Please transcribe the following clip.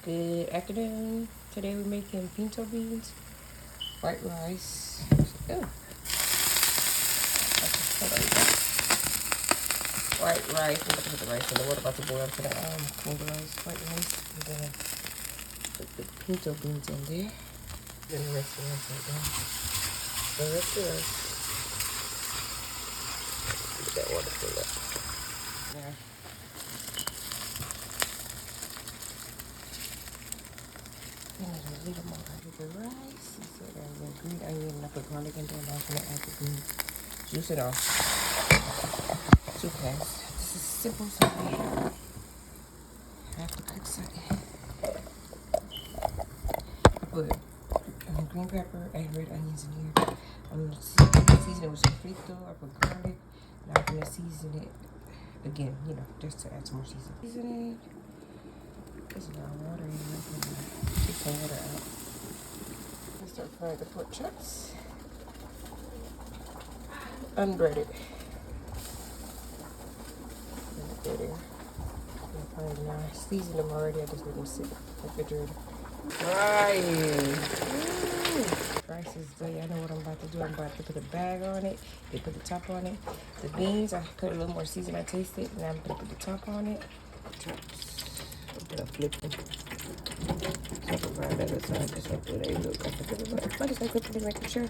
Good afternoon. Today we're making pinto beans, white rice. Oh, white rice. I'm about to put the rice in the water, about to boil to the cold rice, white rice. And then put the pinto beans in there. Then the rest of the rice right there. The rest of the rice. Get that water filled up. There. And then a little more of the rice. So there's the green onion, and I put garlic in there, and I'm gonna add the beans. Juice it off. 2 pans. This is simple, so I have to cook something. I put green pepper and red onions in here. I'm gonna season it with some frito. I put garlic, and I'm gonna season it again, you know, just to add some more seasoning. Season it. There's a lot of water in here. I'm gonna take some water out. Let's start frying the pork chops. Unbreaded. I seasoned them already. I just let them sit in the refrigerator. Frying. Rice is done. I know what I'm about to do. I'm about to put a bag on it. They put the top on it. The beans, I put a little more seasoning. I tasted it. And I'm going to put the top on it. Chops. I'm going to flip them. So I can fry the other side. Just like the way they look. I just like flipping it, making sure.